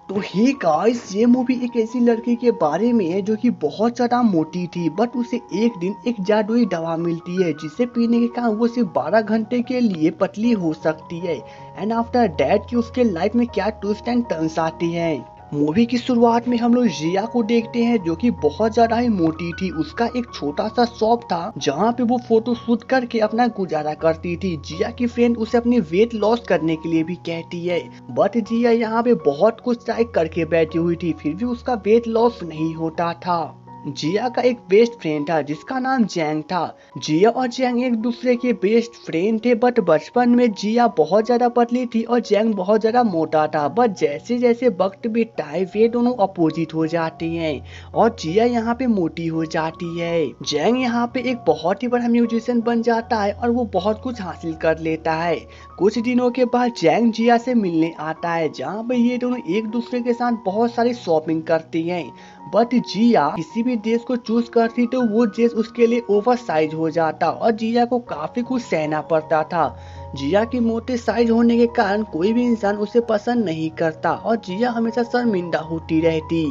तो hey guys, ये movie एक ऐसी लड़की के बारे में है जो कि बहुत ज्यादा मोटी थी, बट उसे एक दिन एक जादुई दवा मिलती है जिसे पीने के कारण वो सिर्फ 12 घंटे के लिए पतली हो सकती है। एंड आफ्टर दैट कि उसके लाइफ में क्या ट्विस्ट एंड टर्न्स आती हैं। मूवी की शुरुआत में हम लोग जिया को देखते हैं जो कि बहुत ज्यादा ही मोटी थी। उसका एक छोटा सा शॉप था जहाँ पे वो फोटो शूट करके अपना गुजारा करती थी। जिया की फ्रेंड उसे अपनी वेट लॉस करने के लिए भी कहती है, बट जिया यहाँ पे बहुत कुछ ट्राई करके बैठी हुई थी, फिर भी उसका वेट लॉस नहीं होता था। जिया का एक बेस्ट फ्रेंड था जिसका नाम जैंग था। जिया और जैंग एक दूसरे के बेस्ट फ्रेंड थे, बट बचपन में जिया बहुत ज्यादा पतली थी और जैंग बहुत ज्यादा मोटा था। बट जैसे जैसे वक्त बीतता है वे दोनों अपोजिट हो जाते हैं और जिया यहाँ पे मोटी हो जाती है। जैंग यहाँ पे एक बहुत ही बड़ा म्यूजिशियन बन जाता है और वो बहुत कुछ हासिल कर लेता है। कुछ दिनों के बाद जैंग जिया से मिलने आता है जहाँ पे ये दोनों एक दूसरे के साथ बहुत सारी शॉपिंग करती हैं। बट जिया किसी भी देश को चूज करती तो वो देश उसके लिए ओवर साइज हो जाता और जिया को काफी कुछ सहना पड़ता था। जिया की मोटे साइज होने के कारण कोई भी इंसान उसे पसंद नहीं करता और जिया हमेशा शर्मिंदा होती रहती।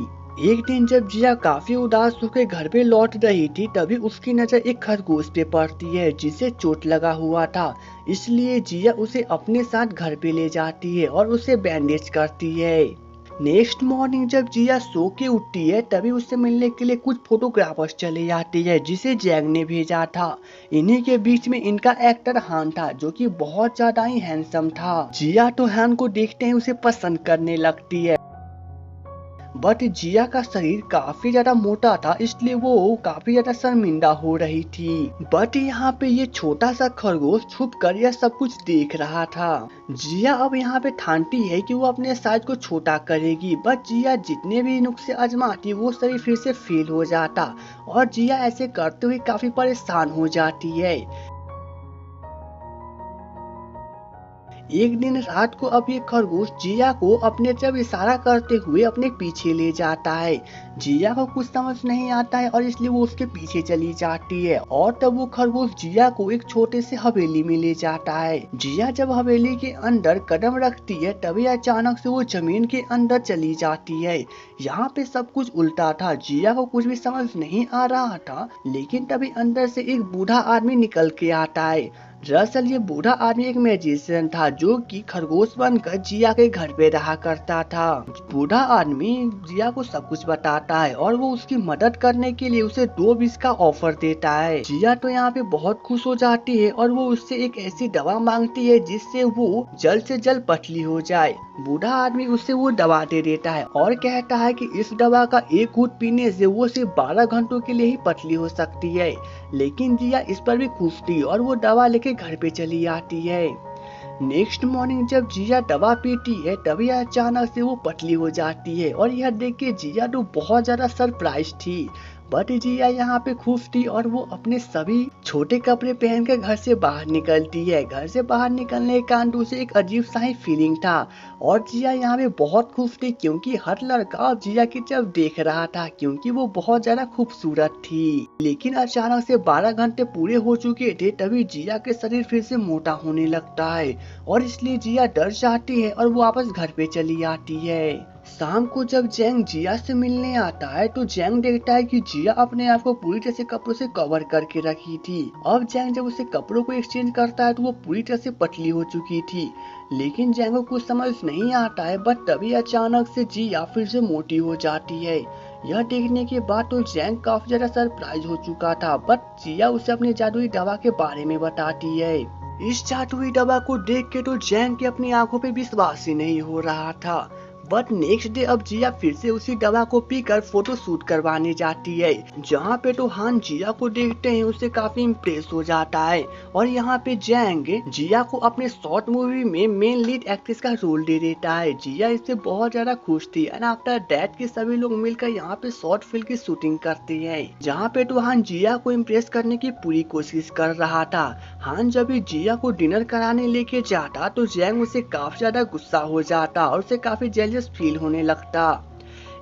एक दिन जब जिया काफी उदास होकर घर पे लौट रही थी तभी उसकी नजर एक खरगोश पे पड़ती है जिसे चोट लगा हुआ था। इसलिए जिया उसे अपने साथ घर पे ले जाती है और उसे बैंडेज करती है। नेक्स्ट मॉर्निंग जब जिया सो के उठती है तभी उससे मिलने के लिए कुछ फोटोग्राफर्स चले जाते हैं जिसे जैंग ने भेजा था। इन्हीं के बीच में इनका एक्टर हान था जो कि बहुत ज्यादा ही हैंडसम था। जिया तो हान को देखते ही उसे पसंद करने लगती है, बट जिया का शरीर काफी ज्यादा मोटा था इसलिए वो काफी ज्यादा शर्मिंदा हो रही थी। बट यहाँ पे ये छोटा सा खरगोश छुप कर यह सब कुछ देख रहा था। जिया अब यहाँ पे ठानती है कि वो अपने साइज को छोटा करेगी, बट जिया जितने भी नुस्खे आजमाती वो सभी फिर से फेल हो जाता और जिया ऐसे करते हुए काफी परेशान हो जाती है। एक दिन रात को अब ये खरगोश जिया को अपने तरफ इशारा करते हुए अपने पीछे ले जाता है। जिया को कुछ समझ नहीं आता है और इसलिए वो उसके पीछे चली जाती है और तब वो खरगोश जिया को एक छोटे से हवेली में ले जाता है। जिया जब हवेली के अंदर कदम रखती है तभी अचानक से वो जमीन के अंदर चली जाती है। यहाँ पे सब कुछ उल्टा था, जिया को कुछ भी समझ नहीं आ रहा था, लेकिन तभी अंदर से एक बूढ़ा आदमी निकल के आता है। दरअसल ये बूढ़ा आदमी एक मैजिशियन था जो कि खरगोश बनकर जिया के घर पे रहा करता था। बूढ़ा आदमी जिया को सब कुछ बताता है और वो उसकी मदद करने के लिए उसे 2 विश का ऑफर देता है। जिया तो यहाँ पे बहुत खुश हो जाती है और वो उससे एक ऐसी दवा मांगती है जिससे वो जल्द से जल्द पतली हो जाए। बूढ़ा आदमी उसे वो दवा दे देता है और कहता है कि इस दवा का एक घूंट पीने से वो सिर्फ 12 घंटों के लिए ही पतली हो सकती है। लेकिन जिया इस पर भी खुश थी और वो दवा लेके घर पे चली आती है। नेक्स्ट मॉर्निंग जब जिया दवा पीती है तभी अचानक से वो पतली हो जाती है और यह देख के जिया तो बहुत ज्यादा सरप्राइज थी। बट जिया यहाँ पे खुश थी और वो अपने सभी छोटे कपड़े पहनकर घर से बाहर निकलती है। घर से बाहर निकलने के कारण उसे एक अजीब सा ही फीलिंग था और जिया यहाँ पे बहुत खुश थी क्योंकि हर लड़का अब जिया की तरफ देख रहा था क्योंकि वो बहुत ज्यादा खूबसूरत थी। लेकिन अचानक से 12 घंटे पूरे हो चुके थे तभी जिया के शरीर फिर से मोटा होने लगता है और इसलिए जिया डर जाती है और वो वापस घर पे चली आती है। शाम को जब जैंग जिया से मिलने आता है तो जैंग देखता है कि जिया अपने आप को पूरी तरह से कपड़ों से कवर करके रखी थी। अब जैंग जब उसे कपड़ों को एक्सचेंज करता है तो वो पूरी तरह से पतली हो चुकी थी। लेकिन जैंग को कुछ समझ नहीं आता है, बट तभी अचानक से जिया फिर से मोटी हो जाती है। यह देखने के बाद तो जैंग काफी ज्यादा सरप्राइज हो चुका था, बट जिया उसे अपनी जादुई दवा के बारे में बताती है। इस जादुई दवा को देख के तो जैंग के अपनी आंखों पे विश्वास ही नहीं हो रहा था। बट नेक्स्ट डे अब जिया फिर से उसी दवा को पीकर फोटो शूट करवाने जाती है जहाँ पे तो हान जिया को देखते हैं उससे काफी इम्प्रेस हो जाता है और यहाँ पे जैंग जिया को अपने शॉर्ट मूवी में मेन लीड एक्ट्रेस का रोल दे देता है। जिया इससे बहुत ज्यादा खुश थी एंड आफ्टर दैट के सभी लोग मिलकर यहाँ पे शॉर्ट फिल्म की शूटिंग करते हैं जहाँ पे तो हान जिया को इम्प्रेस करने की पूरी कोशिश कर रहा था। हान जब भी जिया को डिनर कराने लेके जाता तो जैंग उसे काफी ज्यादा गुस्सा हो जाता और उसे काफी जेलस फील होने लगता।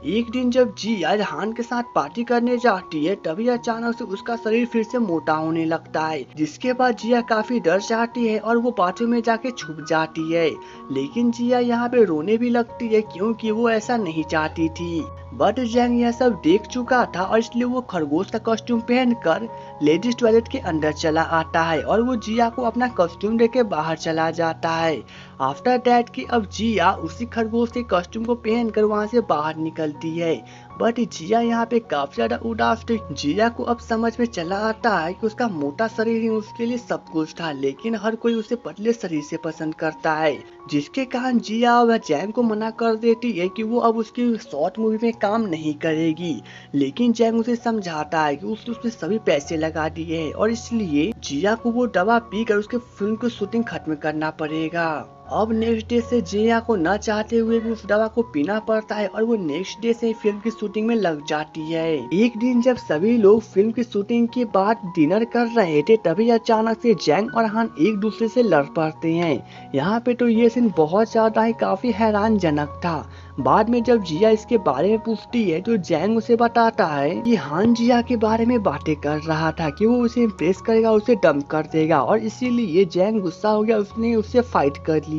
एक दिन जब जिया हान के साथ पार्टी करने जाती है तभी अचानक से उसका शरीर फिर से मोटा होने लगता है, जिसके बाद जिया काफी डर जाती है और वो बाथरूम में जाके छुप जाती है। लेकिन जिया यहाँ पे रोने भी लगती है क्योंकि वो ऐसा नहीं चाहती थी। बट जैंग यह सब देख चुका था और इसलिए वो खरगोश का कॉस्ट्यूम पहनकर लेडीज टॉयलेट के अंदर चला आता है और वो जिया को अपना कॉस्ट्यूम देके बाहर चला जाता है। आफ्टर दैट कि अब जिया उसी खरगोश के कॉस्ट्यूम को पहनकर वहां से बाहर निकलती है। बट जिया यहाँ पे काफी ज्यादा उदास थी। जिया को अब समझ में चला आता है कि उसका मोटा शरीर ही उसके लिए सब कुछ था, लेकिन हर कोई उसे पतले शरीर से पसंद करता है, जिसके कारण जिया वह जैंग को मना कर देती है कि वो अब उसकी शॉर्ट मूवी में काम नहीं करेगी। लेकिन जैंग उसे समझाता है कि उसने सभी पैसे लगा दिए हैं और इसलिए जिया को वो दवा पीकर उसके फिल्म की शूटिंग खत्म करना पड़ेगा। अब नेक्स्ट डे से जिया को न चाहते हुए भी उस दवा को पीना पड़ता है और वो नेक्स्ट डे से फिल्म की शूटिंग में लग जाती है। एक दिन जब सभी लोग फिल्म की शूटिंग के बाद डिनर कर रहे थे तभी अचानक से जैंग और हान एक दूसरे से लड़ पड़ते हैं। यहाँ पे तो ये सीन बहुत ज्यादा ही काफी हैरानजनक था। बाद में जब जिया इसके बारे में पूछती है तो जैंग उसे बताता है कि हान जिया के बारे में बातें कर रहा था कि वो उसे इम्प्रेस करेगा, उसे डंप कर देगा और इसीलिए जैंग गुस्सा हो गया, उसने उससे फाइट कर लिया।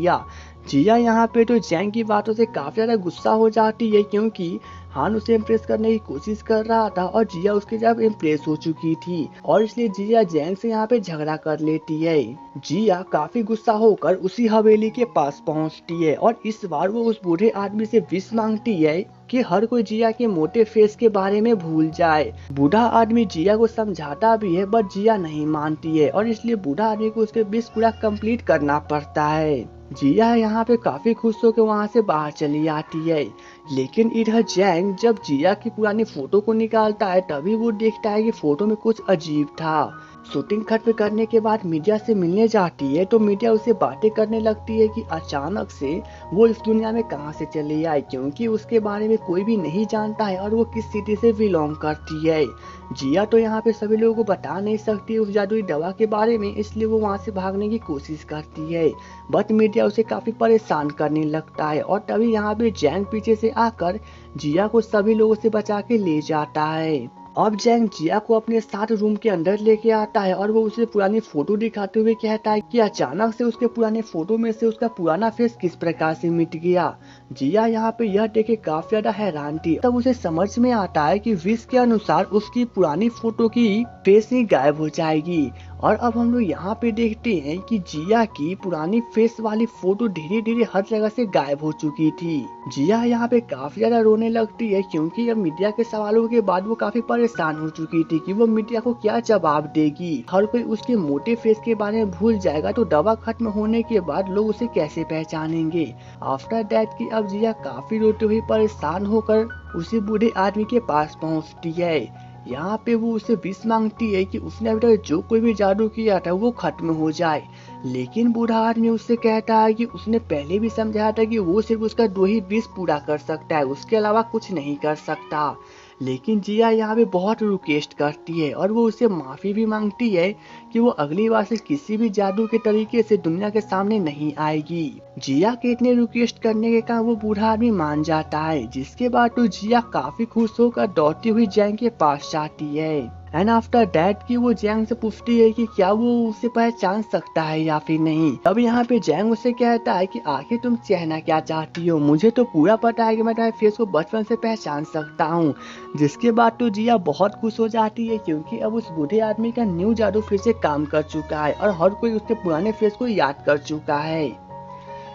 जिया यहाँ पे तो जैंग की बातों से काफी ज्यादा गुस्सा हो जाती है क्योंकि हान उसे इम्प्रेस करने की कोशिश कर रहा था और जिया उसके जब इम्प्रेस हो चुकी थी और इसलिए जिया जैंग से यहाँ पे झगड़ा कर लेती है। जिया काफी गुस्सा होकर उसी हवेली के पास पहुँचती है और इस बार वो उस बूढ़े आदमी से विश मांगती है कि हर कोई जिया के मोटे फेस के बारे में भूल जाए। बूढ़ा आदमी जिया को समझाता भी है बट जिया नहीं मानती है और इसलिए बूढ़ा आदमी को उसके विश पूरा कंप्लीट करना पड़ता है। जिया यहाँ पे काफी खुश होकर वहाँ से बाहर चली आती है। लेकिन इधर जैंग जब जिया की पुरानी फोटो को निकालता है तभी वो देखता है कि फोटो में कुछ अजीब था। शूटिंग खत्म करने के बाद मीडिया से मिलने जाती है तो मीडिया उसे बातें करने लगती है कि अचानक से वो इस दुनिया में कहां से चली आई क्योंकि उसके बारे में कोई भी नहीं जानता है और वो किस सिटी से बिलोंग करती है। जिया तो यहाँ पे सभी लोगों को बता नहीं सकती उस जादुई दवा के बारे में, इसलिए वो वहाँ से भागने की कोशिश करती है बट मीडिया उसे काफी परेशान करने लगता है और तभी यहाँ पे जैंग पीछे से आकर जिया को सभी लोगों से बचा के ले जाता है। अब जैंग जिया को अपने साथ रूम के अंदर लेके आता है और वो उसे पुरानी फोटो दिखाते हुए कहता है कि अचानक से उसके पुराने फोटो में से उसका पुराना फेस किस प्रकार से मिट गया। जिया यहाँ पे यह देखे काफी ज्यादा हैरान थी। तब उसे समझ में आता है कि विश के अनुसार उसकी पुरानी फोटो की फेस ही गायब हो जाएगी और अब हम लोग यहाँ पे देखते हैं कि जिया की पुरानी फेस वाली फोटो धीरे धीरे हर जगह से गायब हो चुकी थी। जिया यहाँ पे काफी ज्यादा रोने लगती है क्योंकि अब मीडिया के सवालों के बाद वो काफी परेशान हो चुकी थी कि वो मीडिया को क्या जवाब देगी। हर कोई उसके मोटे फेस के बारे में भूल जाएगा तो दवा खत्म होने के बाद लोग उसे कैसे पहचानेंगे। आफ्टर दैट की अब जिया काफी रोते हुए परेशान होकर उसी बूढ़े आदमी के पास पहुँचती है। यहाँ पे वो उसे विश मांगती है कि उसने अभी तक जो कोई भी जादू किया था वो खत्म हो जाए। लेकिन बूढ़ा आदमी उससे कहता है कि उसने पहले भी समझाया था कि वो सिर्फ उसका 2 ही विश पूरा कर सकता है, उसके अलावा कुछ नहीं कर सकता। लेकिन जिया यहाँ पे बहुत रिक्वेस्ट करती है और वो उसे माफी भी मांगती है कि वो अगली बार से किसी भी जादू के तरीके से दुनिया के सामने नहीं आएगी। जिया के इतने रिक्वेस्ट करने के कारण वो बूढ़ा आदमी मान जाता है, जिसके बाद तो जिया काफी खुश होकर दौड़ती हुई जैंग के पास जाती है। एंड आफ्टर दैट कि वो जैंग से पूछती है कि क्या वो उसे पहचान सकता है या फिर नहीं। तब यहाँ पे जैंग उसे कहता है कि आखिर तुम कहना क्या चाहती हो, मुझे तो पूरा पता है कि मैं तुम्हारे फेस को बचपन से पहचान सकता हूँ। जिसके बाद तो जिया बहुत खुश हो जाती है क्योंकि अब उस बूढ़े आदमी का न्यू जादू फिर से काम कर चुका है और हर कोई उसके पुराने फेस को याद कर चुका है।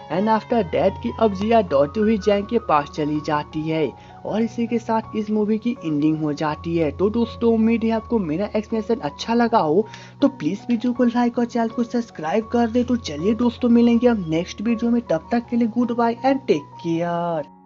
एंड आफ्टर दैट कि अब जिया दौड़ती हुई जैंग के पास चली जाती है और इसी के साथ इस मूवी की एंडिंग हो जाती है। तो दोस्तों उम्मीद है आपको मेरा एक्सप्लेनेशन अच्छा लगा हो तो प्लीज वीडियो को लाइक और चैनल को सब्सक्राइब कर दे। तो चलिए दोस्तों मिलेंगे अब नेक्स्ट वीडियो में, तब तक के लिए goodbye and take care.